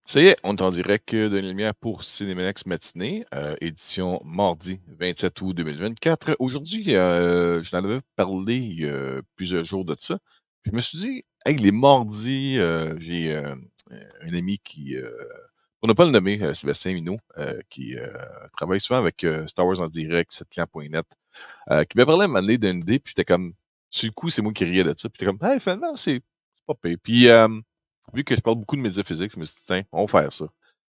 Ça y est, on est en direct de Lumière pour Cinémanex matinée, édition mardi 27 août 2024. Aujourd'hui, je t'en avais parlé il y a plusieurs jours de ça. Je me suis dit, hey, les mardis, j'ai un ami qui, pour ne pas le nommer, Sébastien Minot, qui travaille souvent avec Star Wars en direct, 7clan.net, qui m'a parlé à un moment donné d'une idée, puis j'étais comme, sur le coup, c'est moi qui riais de ça, puis j'étais comme, hey, finalement, c'est pas pire. Puis, vu que je parle beaucoup de médias physiques, je me suis dit, tiens, on va faire ça.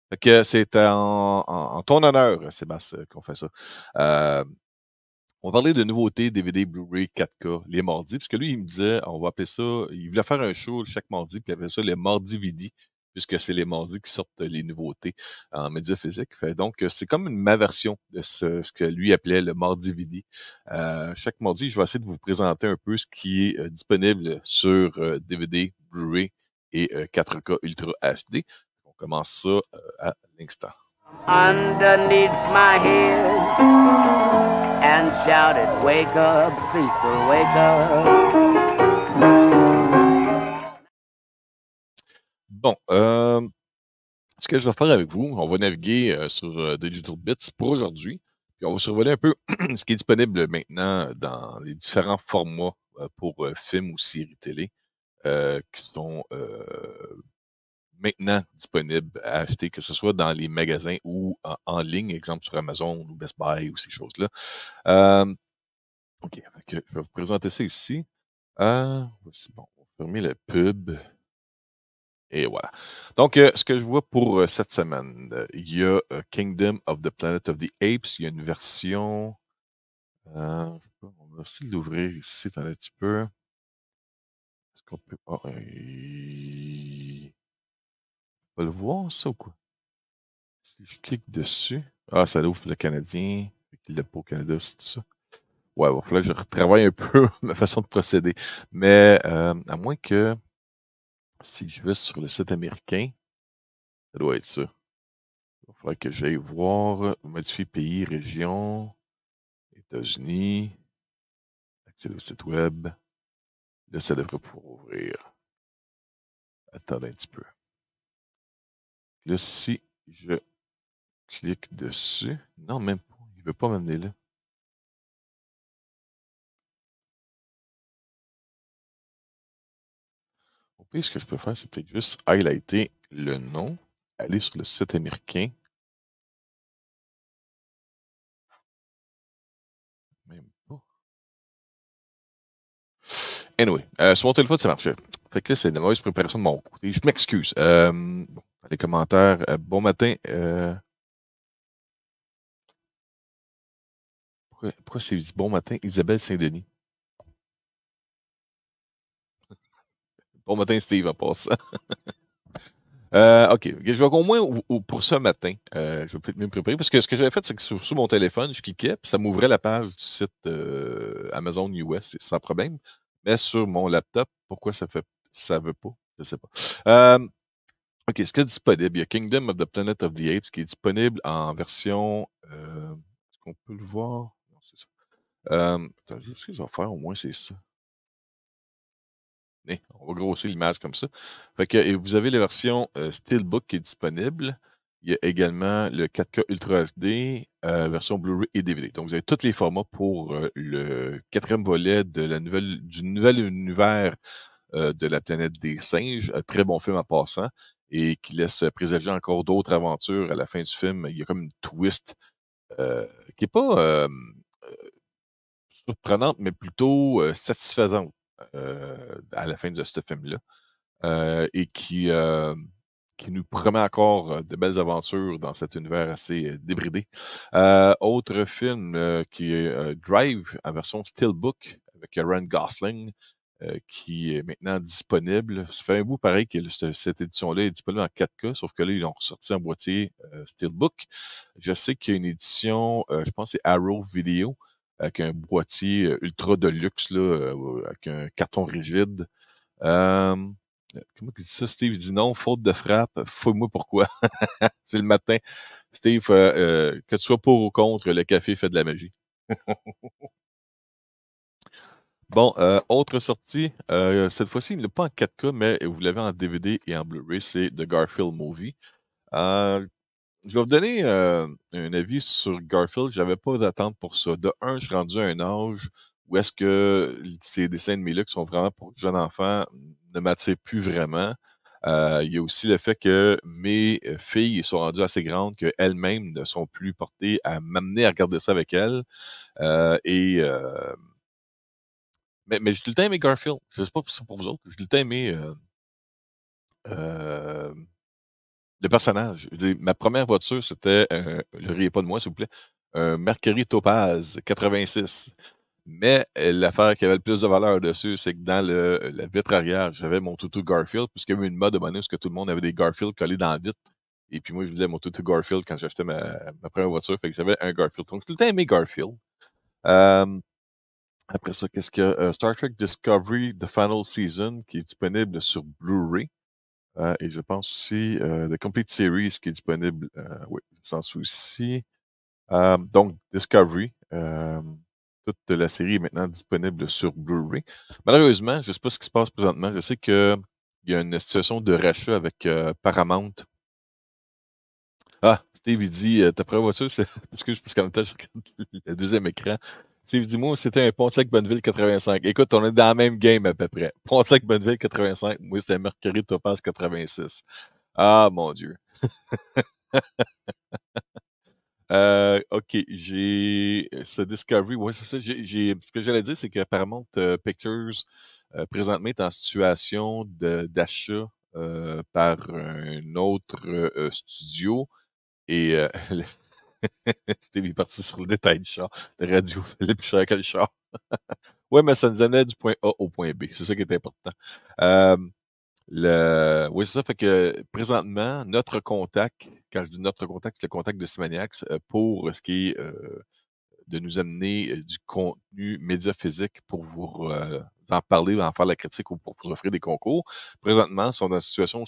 Fait que c'est en ton honneur, Sébastien, qu'on fait ça. Euh, on va parler de nouveautés DVD, Blu-ray, 4K, les mardis, puisque lui, il me disait, on va appeler ça, il voulait faire un show chaque mardi, puis il appelait ça les mardis VD, puisque c'est les mardis qui sortent les nouveautés en médias physiques. Fait donc, c'est comme ma version de ce que lui appelait le mardi VD. Chaque mardi, je vais essayer de vous présenter un peu ce qui est disponible sur DVD, Blu-ray et 4K Ultra HD. On commence ça à l'instant. Underneath my head and shouted, "Wake up, people, wake up." Bon, ce que je vais faire avec vous, on va naviguer sur Digital Bits pour aujourd'hui. Puis on va survoler un peu ce qui est disponible maintenant dans les différents formats pour films ou séries télé qui sont maintenant disponibles à acheter, que ce soit dans les magasins ou en ligne, exemple sur Amazon ou Best Buy ou ces choses-là. OK, je vais vous présenter ça ici. Voici, bon, on va fermer le pub. Et voilà. Donc, ce que je vois pour cette semaine, il y a Kingdom of the Planet of the Apes. Il y a une version. Je sais pas, on va aussi l'ouvrir ici, attendez un petit peu. Est-ce qu'on peut. On va le voir, ça ou quoi? Si je clique dessus. Ah, ça l'ouvre le Canadien. Il l'a pas au Canada, c'est tout ça. Ouais, il va falloir que je retravaille un peu ma façon de procéder. Mais à moins que si je vais sur le site américain, ça doit être ça. Il va falloir que j'aille voir, modifier pays, région, États-Unis, accéder au site web. Là, ça devrait pouvoir ouvrir. Attendez un petit peu. Là, si je clique dessus, non, même pas. Il ne veut pas m'amener là. Au pire, ce que je peux faire, c'est peut-être juste highlighter le nom, aller sur le site américain. Même pas. Anyway, sur mon téléphone, ça marchait. Fait que là, c'est une mauvaise préparation de mon côté. Je m'excuse. Bon, les commentaires. Bon matin. Pourquoi c'est dit bon matin, Isabelle Saint-Denis? Bon matin, Steve, à part ça. OK. Je vais au moins pour ce matin, je vais peut-être mieux me préparer parce que ce que j'avais fait, c'est que sur mon téléphone, je cliquais, puis ça m'ouvrait la page du site Amazon US sans problème. Mais sur mon laptop, pourquoi ça veut pas? Je sais pas. OK, ce qui est disponible, il y a Kingdom of the Planet of the Apes qui est disponible en version. Est-ce qu'on peut le voir? Non, c'est ça. Attends, ce que je vais faire, au moins, c'est ça. On va grossir l'image comme ça. Fait que, et vous avez la version Steelbook qui est disponible. Il y a également le 4K Ultra HD, version Blu-ray et DVD. Donc, vous avez tous les formats pour le quatrième volet du nouvel univers de la planète des singes. Un très bon film en passant et qui laisse présager encore d'autres aventures à la fin du film. Il y a comme une twist qui n'est pas surprenante, mais plutôt satisfaisante à la fin de ce film-là. Et qui nous promet encore de belles aventures dans cet univers assez débridé. Autre film qui est Drive en version Steelbook avec Ryan Gosling. Qui est maintenant disponible. Ça fait un bout pareil que cette édition-là est disponible en 4K, sauf que là, ils l'ont ressorti en boîtier Steelbook. Je sais qu'il y a une édition, je pense que c'est Arrow Video, avec un boîtier ultra de luxe, là, avec un carton rigide. Comment il dit ça, Steve? Il dit non, faute de frappe, fouille-moi pourquoi. C'est le matin. Steve, que tu sois pour ou contre, le café fait de la magie. Bon, autre sortie, cette fois-ci, il n'est pas en 4K, mais vous l'avez en DVD et en Blu-ray, c'est The Garfield Movie. Je vais vous donner un avis sur Garfield. J'avais pas d'attente pour ça. De un, je suis rendu à un âge où est-ce que ces dessins animés-là qui sont vraiment pour jeunes enfants ne m'attirent plus vraiment. Il y a aussi le fait que mes filles sont rendues assez grandes qu'elles-mêmes ne sont plus portées à m'amener à regarder ça avec elles. Euh, et euh, mais j'ai tout le temps aimé Garfield. Je sais pas si c'est pour vous autres. J'ai tout le temps aimé euh, le personnage. Je veux dire, ma première voiture, c'était, ne riez pas de moi, s'il vous plaît, un Mercury Topaz 86. Mais l'affaire qui avait le plus de valeur dessus, c'est que dans la vitre arrière, j'avais mon toutou Garfield, puisqu'il y avait une mode de bonnet où tout le monde avait des Garfield collés dans la vitre. Et puis moi, je voulais mon toutou Garfield quand j'ai acheté ma première voiture, fait que j'avais un Garfield. Donc, j'ai tout le temps aimé Garfield. Euh, Après ça, qu'est-ce qu'il y a? Star Trek Discovery, The Final Season, qui est disponible sur Blu-ray. Et je pense aussi The Complete Series qui est disponible, oui, sans souci. Donc, Discovery, toute la série est maintenant disponible sur Blu-ray. Malheureusement, je ne sais pas ce qui se passe présentement. Je sais qu'il y a une situation de rachat avec Paramount. Ah, Steve, il dit, ta première voiture, c'est. Parce qu'en même temps, je regarde le deuxième écran. Steve dit, moi, c'était un Pontiac Bonneville 85. Écoute, on est dans la même game à peu près. Pontiac Bonneville 85, moi, c'était un Mercury Topaz 86. Ah, mon Dieu. OK, j'ai ce Discovery. Ouais, c'est ça. Ce que j'allais dire, c'est que Paramount Pictures, présentement, est en situation d'achat par un autre studio. Et Steve est parti sur le détail du char. La radio fallait plus cher que le char. Ouais, mais ça nous amenait du point A au point B. C'est ça qui est important. Euh, Oui, c'est ça. Fait que présentement, notre contact, quand je dis notre contact, c'est le contact de Simaniacs pour ce qui est de nous amener du contenu média physique pour vous en parler, en faire la critique ou pour vous offrir des concours. Présentement, ils sont dans une situation où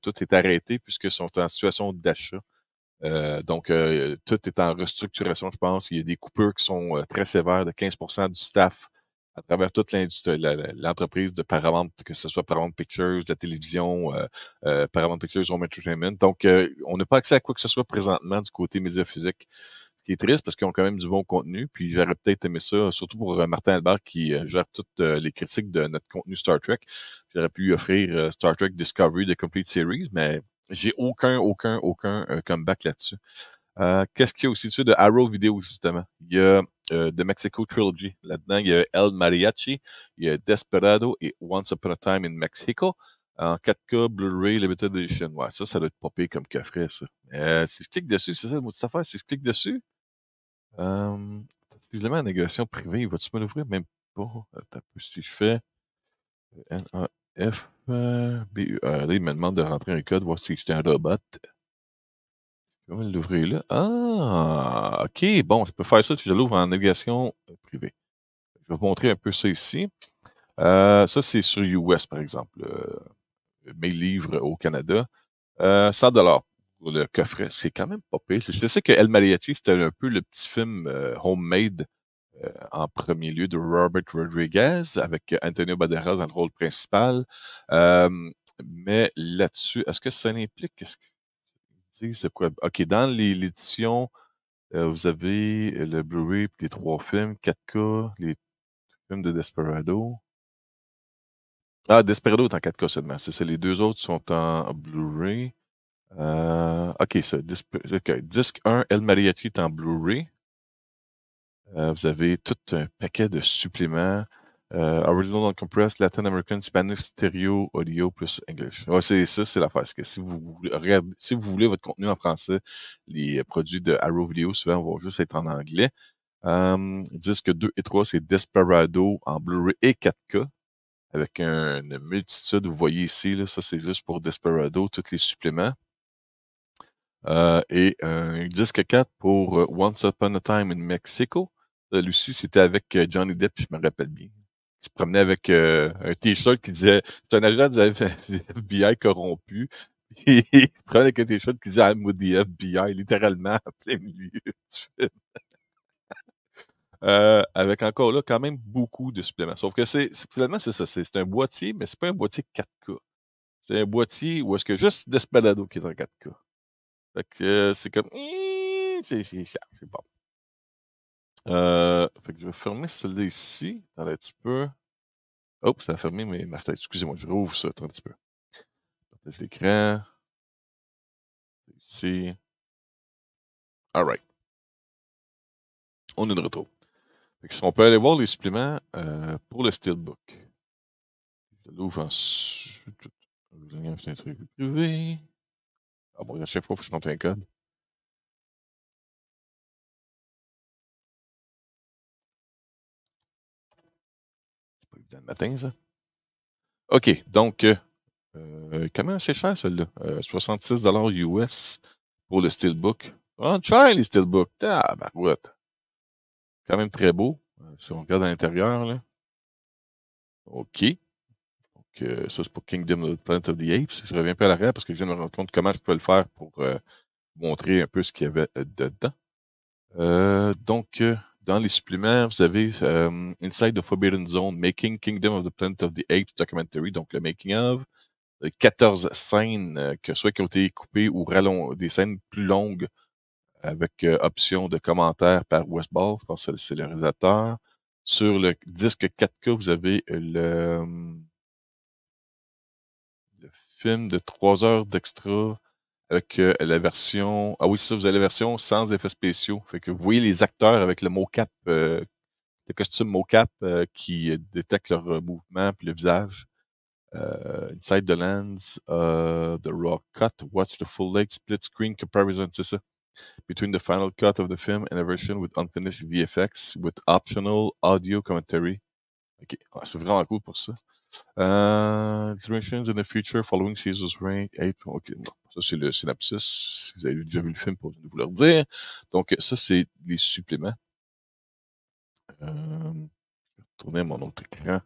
tout est arrêté puisqu'ils sont en situation d'achat. Donc, tout est en restructuration, je pense. Il y a des coupures qui sont très sévères de 15% du staff à travers toute l'entreprise de Paramount, que ce soit Paramount Pictures, la télévision, Paramount Pictures Home Entertainment. Donc, on n'a pas accès à quoi que ce soit présentement du côté média physique. Ce qui est triste parce qu'ils ont quand même du bon contenu. Puis j'aurais peut-être aimé ça, surtout pour Martin Albert qui gère toutes les critiques de notre contenu Star Trek. J'aurais pu lui offrir Star Trek Discovery, The Complete Series, mais j'ai aucun comeback là-dessus. Qu'est-ce qu'il y a aussi dessus de Arrow Video, justement? Il y a The Mexico Trilogy. Là-dedans, il y a El Mariachi, il y a Desperado et Once Upon a Time in Mexico. En 4K, Blu-ray, Limited Edition. Ouais, ça doit être popé comme coffret, ça. Si je clique dessus, c'est ça le mot de cette affaire, si je clique dessus, possiblement la négociation privée, vas-tu me l'ouvrir? Même pas. Attends un peu. Si je fais N-A-F, B-U, là, il me demande de rentrer un code, voir si c'est un robot. Je vais l'ouvrir là. Ah, OK. Bon, je peux faire ça si je l'ouvre en navigation privée. Je vais vous montrer un peu ça ici. Ça, c'est sur US, par exemple. Mes livres au Canada. 100 pour le coffret. C'est quand même pas pire. Je sais que El Mariachi, c'était un peu le petit film homemade en premier lieu de Robert Rodriguez avec Antonio Banderas dans le rôle principal. Mais là-dessus, est-ce que ça implique, qu'est-ce qu'ils disent de quoi? OK, dans l'édition, vous avez le Blu-ray puis les 3 films, 4K, les films de Desperado. Ah, Desperado est en 4K seulement. C'est ça, les deux autres sont en Blu-ray. OK, ça. OK, Disque 1, El Mariachi est en Blu-ray. Vous avez tout un paquet de suppléments. Original Uncompressed, Latin American, Spanish, Stereo, Audio plus English. Ouais, c'est ça, c'est l'affaire. C'est que si vous voulez votre contenu en français, les produits de Arrow Video, souvent, vont juste être en anglais. Disque 2 et 3, c'est Desperado en Blu-ray et 4K. Avec une multitude, vous voyez ici, là, ça c'est juste pour Desperado, tous les suppléments. Et un disque 4 pour Once Upon a Time in Mexico. Lucie, c'était avec Johnny Depp, je me rappelle bien. Il se promenait avec un t-shirt qui disait c'est un agent du FBI corrompu. Et il se promenait avec un t-shirt qui disait I'm with the FBI, littéralement, en plein milieu du film. Avec encore là, quand même beaucoup de suppléments. Sauf que finalement, c'est ça. C'est un boîtier, mais c'est pas un boîtier 4K. C'est un boîtier où est-ce que juste Desperado qui est en 4K. Fait que c'est comme, c'est bon. Fait que je vais fermer celle-là ici. Attendez un petit peu. Oh, ça a fermé ma fenêtre. Excusez-moi, je rouvre ça. Attends un petit peu. Partage l'écran. Ici. All right. On est de retour. Fait que si on peut aller voir les suppléments pour le Steelbook. Je l'ouvre ensuite. C'est un truc privé. Ah bon, à chaque fois, il faut que je monte un code. C'est pas évident le matin, ça. OK, donc, quand même assez cher, celle-là. 66 US pour le Steelbook. Ah, cher, les Steelbooks. Ah, barouette. Quand même très beau. Si on regarde à l'intérieur, là. OK. Donc, ça, c'est pour Kingdom of the Planet of the Apes. Je reviens un peu à l'arrière parce que je viens de me rendre compte comment je peux le faire pour montrer un peu ce qu'il y avait dedans. Donc, dans les suppléments, vous avez Inside the Forbidden Zone, Making Kingdom of the Planet of the Apes Documentary, donc le making of. 14 scènes, que soit qui ont été coupées ou des scènes plus longues avec option de commentaires par Westball, je pense que c'est le réalisateur. Sur le disque 4K, vous avez le film de 3 heures d'extra avec la version. Ah oui, c'est ça, vous avez la version sans effets spéciaux. Fait que vous voyez les acteurs avec le mocap, le costume mocap qui détecte leur mouvement puis le visage. Inside the Lens, the raw cut, watch the full length split screen comparison, c'est ça. Between the final cut of the film and a version with unfinished VFX with optional audio commentary. OK, ouais, c'est vraiment cool pour ça. Iterations in the future following Caesar's reign. OK, bon, ça c'est le synopsis. Si vous avez déjà vu le film, pour vous le redire. Donc, ça, c'est les suppléments. Je vais retourner à mon autre écran.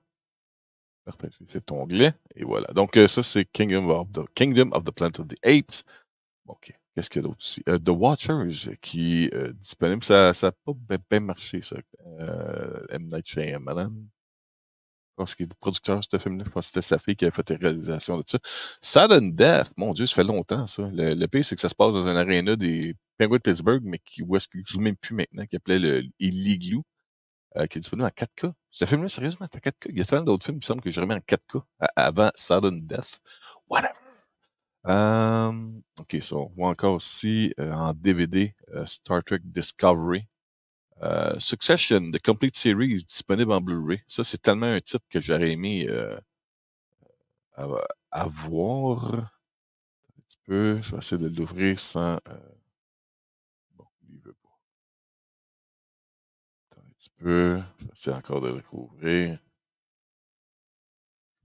Partager cet onglet. Et voilà. Donc, ça, c'est Kingdom of the Planet of the Apes. OK. Qu'est-ce qu'il y a d'autre ici? The Watchers, qui est disponible. Ça n'a pas bien marché, ça. M. Night Shyamalan. Je pense qu'il est le producteur de ce film-là. Je pense que c'était sa fille qui avait fait la réalisation de ça. Sudden Death, mon Dieu, ça fait longtemps, ça. Le pire, c'est que ça se passe dans un aréna des Penguins de Pittsburgh, mais où est-ce qu'il ne joue même plus maintenant, qui appelait le Illiglou, qui est disponible en 4K. Ce film-là, sérieusement, en 4K. Il y a tellement d'autres films, il me semble, que j'ai remis en 4K avant Sudden Death. Whatever. OK, ça, on voit encore aussi en DVD Star Trek Discovery. Succession, The Complete Series, disponible en Blu-ray. Ça, c'est tellement un titre que j'aurais aimé à voir. Un petit peu. Je vais essayer de l'ouvrir sans. Bon, il veut pas. Attends un petit peu. Je vais essayer encore de le rouvrir.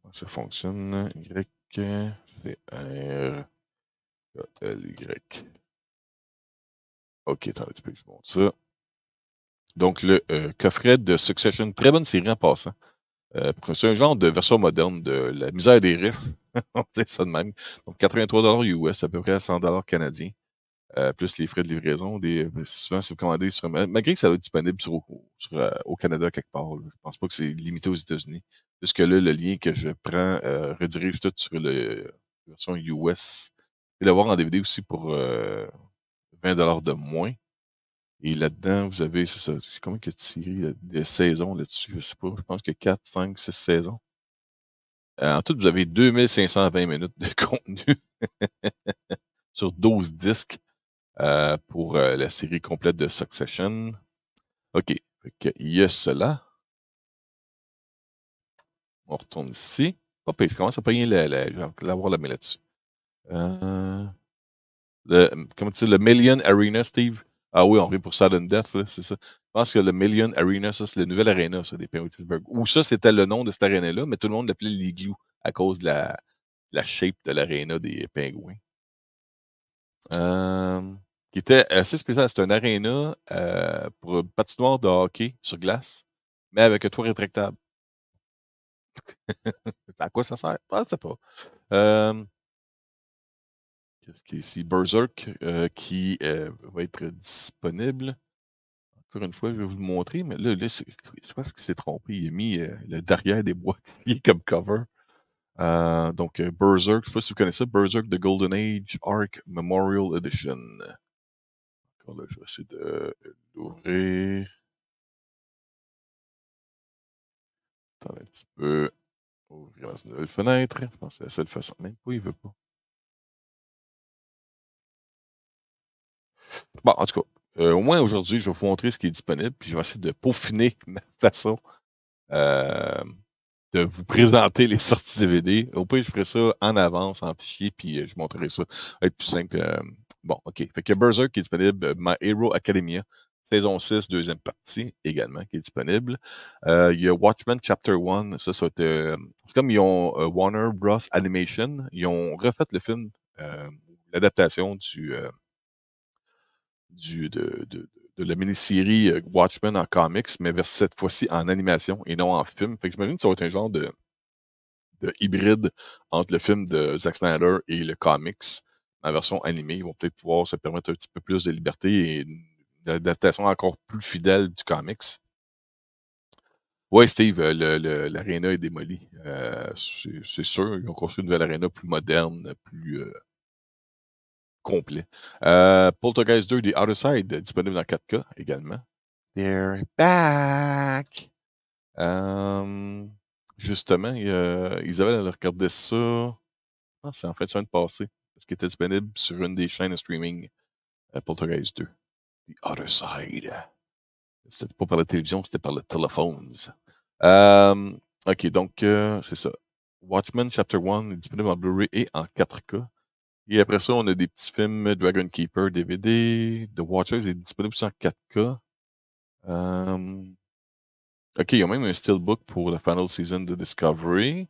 Comment ça fonctionne? Y, C, R, L, Y. OK, attends un petit peu, je montre ça. Donc, le coffret de Succession, très bonne série en passant. C'est un genre de version moderne de La misère des riches. On dit ça de même. Donc, 83 US, à peu près à 100 canadiens, plus les frais de livraison. Souvent, c'est commandé sur. Malgré que ça va être disponible au Canada quelque part. Là. Je pense pas que c'est limité aux États-Unis. Puisque là, le lien que je prends redirige tout sur la version US. Et l'avoir en DVD aussi pour 20 de moins. Et là-dedans, vous avez, c'est ça, c'est combien qu'il y a de séries, des saisons là-dessus? Je sais pas. Je pense que 4, 5, 6 saisons. En tout, vous avez 2520 minutes de contenu sur 12 disques pour la série complète de Succession. OK. Il y a cela. On retourne ici. Pas pire, je commence à payer je vais l'avoir la main là-dessus. Comment tu dis, le Million Arena, Steve? Ah oui, on revient pour Sudden Death, c'est ça. Je pense que le Million Arena, ça, c'est le nouvel arena, ça, des Penguins de Pittsburgh. Ou ça, c'était le nom de cette arena-là, mais tout le monde l'appelait l'Igloo à cause de la shape de l'arena des Pingouins. Qui était assez spécial. C'était un aréna pour patinoire de hockey sur glace, mais avec un toit rétractable. À quoi ça sert? Je ne sais pas. Qu'est-ce qu'il y a ici? Berserk qui va être disponible. Encore une fois, je vais vous le montrer, mais là c'est pas ce qu'il s'est trompé. Il a mis le derrière des boîtiers comme cover. Donc, Berserk, je sais pas si vous connaissez ça, Berserk The Golden Age Arc Memorial Edition. Encore là, je vais essayer de l'ouvrir. Attendez un petit peu. Ouvrir dans une nouvelle fenêtre. Je pense que c'est la seule façon. Même pas, il veut pas. Bon, en tout cas, au moins aujourd'hui, je vais vous montrer ce qui est disponible, puis je vais essayer de peaufiner ma façon euh, de vous présenter les sorties DVD. Au pire, je ferai ça en avance, en fichier, puis je montrerai ça. Ça va être plus simple. Bon, OK. Fait que Berserk qui est disponible, My Hero Academia, saison 6, deuxième partie également, qui est disponible. Il y a Watchmen Chapter 1. Ça va être, c'est comme ils ont Warner Bros. Animation. Ils ont refait le film, l'adaptation de la mini-série Watchmen en comics, mais cette fois-ci en animation et non en film. Fait que j'imagine que ça va être un genre de hybride entre le film de Zack Snyder et le comics en version animée. Ils vont peut-être pouvoir se permettre un petit peu plus de liberté et une adaptation encore plus fidèle du comics. Ouais, Steve, l'aréna est démolie. C'est sûr, ils ont construit une nouvelle aréna plus moderne, plus complet. Poltergeist 2, The Other Side, disponible dans 4K également. They're back! Justement, ils avaient regardé ça. Ah, c'est en fait semaine passée, parce qu'il était disponible sur une des chaînes de streaming, Poltergeist 2. The Other Side. C'était pas par la télévision, c'était par le téléphone. OK, donc, c'est ça. Watchmen Chapter 1 est disponible en Blu-ray et en 4K. Et après ça, on a des petits films Dragon Keeper DVD. The Watchers est disponible sur 4K. OK, il y a même un steelbook pour la final season de Discovery.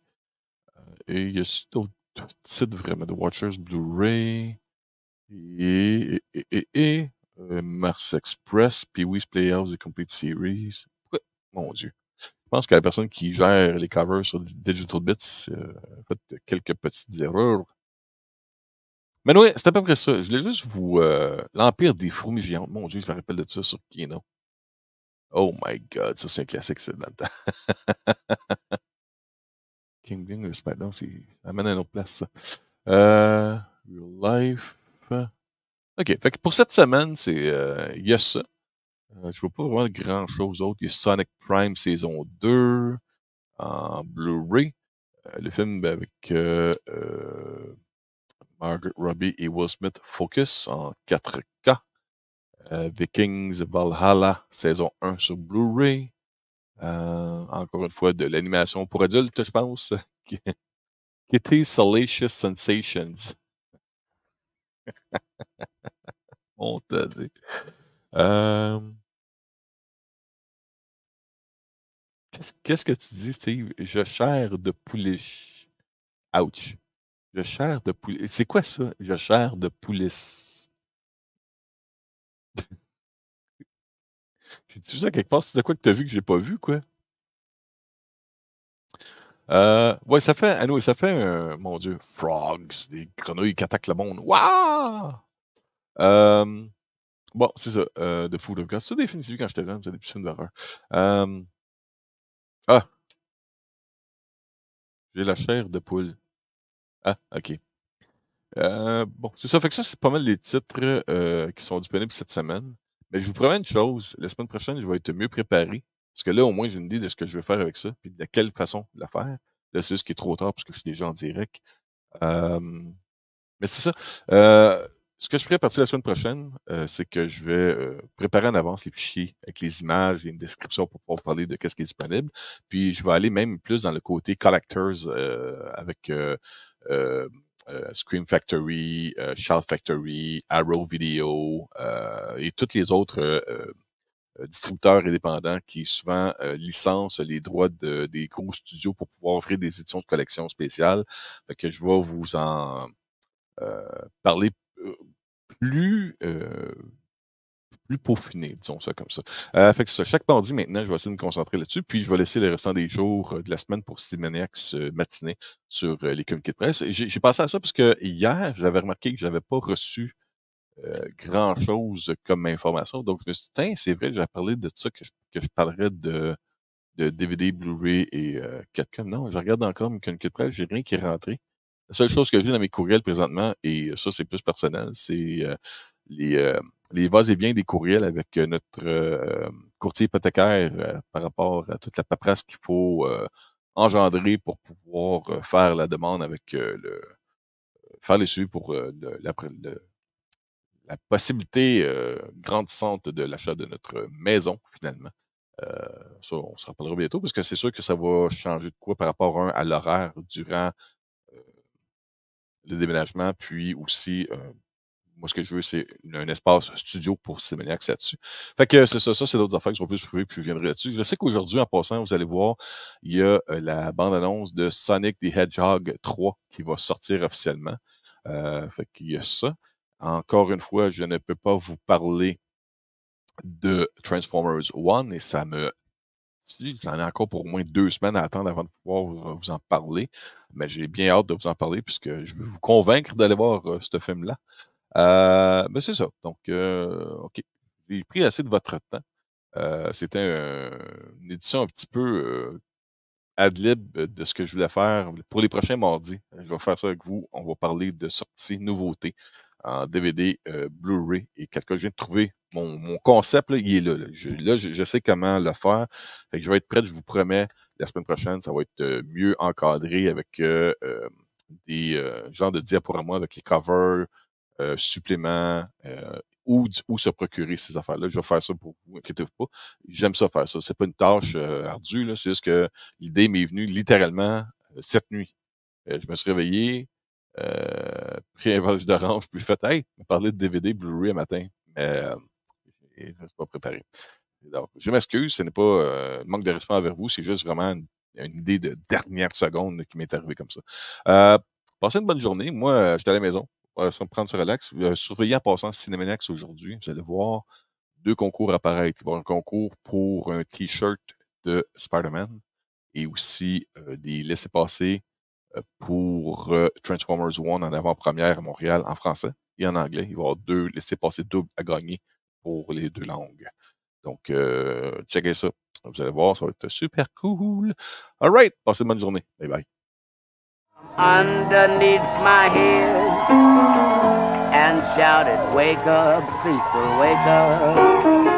Et il y a d'autres titres vraiment. The Watchers Blu-ray. Et Mars Express, Pee-wee's Playhouse, The Complete Series. Pourquoi? Mon Dieu. Je pense que la personne qui gère les covers sur Digital Bits a fait quelques petites erreurs. Mais oui, c'est à peu près ça. Je voulais juste vous... L'Empire des fourmis géantes. Mon Dieu, je me rappelle de ça sur Kino. Oh my God, ça c'est un classique, ça, dans le temps. King Bing, le Spider, ça amène à une autre place, ça. Real Life. OK, fait que pour cette semaine, il y a ça. Je ne vois pas vraiment grand-chose d'autre. Il y a Sonic Prime saison 2 en Blu-ray. Le film avec Margaret Robbie et Will Smith, Focus en 4K. Vikings Valhalla saison 1 sur Blu-ray. Encore une fois, de l'animation pour adultes, je pense, qui était Salacious Sensations. On t'a dit. Qu'est-ce que tu dis, Steve? Je chair de poulet. Ouch. Je chair de poulet. C'est quoi ça? Je chair de poulet. J'ai dit ça quelque part. C'est de quoi que tu as vu que j'ai pas vu, quoi? Ouais, ça fait, anyway, ça fait, mon Dieu, frogs, des grenouilles qui attaquent le monde. Waouh! Bon, c'est ça, The Food of God. Ça, définitivement, quand j'étais jeune, c'est des petits films d'horreur. Ah, j'ai la chair de poule. Ah, OK. Bon, c'est ça. Fait que ça, c'est pas mal les titres qui sont disponibles cette semaine. Mais je vous promets une chose, la semaine prochaine, je vais être mieux préparé. Parce que là, au moins, j'ai une idée de ce que je veux faire avec ça, puis de quelle façon la faire. Là, c'est juste qu'il est trop tard parce que je suis déjà en direct. Euh, mais c'est ça. Ce que je ferai à partir de la semaine prochaine, c'est que je vais préparer en avance les fichiers avec les images et une description pour pouvoir parler de ce qui est disponible. Puis je vais aller même plus dans le côté collectors avec Scream Factory, Shout Factory, Arrow Video et tous les autres distributeurs indépendants qui souvent licencent les droits des gros studios pour pouvoir offrir des éditions de collection spéciales. Fait que je vais vous en parler plus, plus peaufiné, disons ça comme ça. Fait que ça, chaque mardi maintenant, je vais essayer de me concentrer là-dessus, puis je vais laisser le restant des jours de la semaine pour Cinemaniacs matinée sur les communiqués de presse. Et j'ai pensé à ça parce que hier, j'avais remarqué que je n'avais pas reçu grand-chose comme information. Donc, je me suis dit, tiens, c'est vrai, j'avais parlé de ça, que je parlerais de de DVD, Blu-ray et 4K. Non, je regarde encore mes communiqués de presse, j'ai rien qui est rentré. La seule chose que j'ai dans mes courriels présentement, et ça, c'est plus personnel, c'est les va-et-vient des courriels avec notre courtier hypothécaire par rapport à toute la paperasse qu'il faut engendrer pour pouvoir faire la demande avec faire les suivis pour la possibilité grandissante de l'achat de notre maison, finalement. Ça, on se rappellera bientôt, parce que c'est sûr que ça va changer de quoi par rapport à l'horaire durant le déménagement, puis aussi, moi, ce que je veux, c'est un espace studio pour Cinémaniacs là-dessus. Fait que c'est ça, c'est d'autres affaires qui sont plus privées, puis je viendrai là-dessus. Je sais qu'aujourd'hui, en passant, vous allez voir, il y a la bande-annonce de Sonic the Hedgehog 3 qui va sortir officiellement. Fait qu'il y a ça. Encore une fois, je ne peux pas vous parler de Transformers 1 et ça me... J'en ai encore pour au moins 2 semaines à attendre avant de pouvoir vous en parler. Mais j'ai bien hâte de vous en parler puisque je veux vous convaincre d'aller voir ce film-là. Mais c'est ça. Donc, OK. J'ai pris assez de votre temps. C'était une édition un petit peu ad lib de ce que je voulais faire pour les prochains mardis. Je vais faire ça avec vous. On va parler de sorties, nouveautés en DVD, Blu-ray et quelque chose. Je viens de trouver mon concept, là, il est là. Je sais comment le faire. Fait que je vais être prêt, je vous promets. La semaine prochaine, ça va être mieux encadré avec des genres de diaporamas avec les covers, suppléments, où se procurer ces affaires-là. Je vais faire ça pour vous, inquiétez-vous pas. J'aime ça faire ça. C'est pas une tâche ardue, là. C'est juste que l'idée m'est venue littéralement cette nuit. Je me suis réveillé, pris un verre d'orange, puis je fais hey, on parlait de DVD, Blu-ray un matin, mais je ne suis pas préparé. Donc, je m'excuse, ce n'est pas un manque de respect envers vous, c'est juste vraiment une idée de dernière seconde là, qui m'est arrivée comme ça. Passez une bonne journée. Moi, j'étais à la maison. On va prendre ce relax. Surveillez en passant Cinémaniacs aujourd'hui. Vous allez voir 2 concours apparaître. Il va y avoir un concours pour un T-shirt de Spider-Man et aussi des laissez-passer pour Transformers 1 en avant-première à Montréal en français et en anglais. Il va y avoir 2 laissez-passer doubles à gagner pour les 2 langues. Donc, checkez ça. Vous allez voir, ça va être super cool. All right. Passez une bonne journée. Bye bye. Underneath my head and shouted, wake up, Cecil, wake up.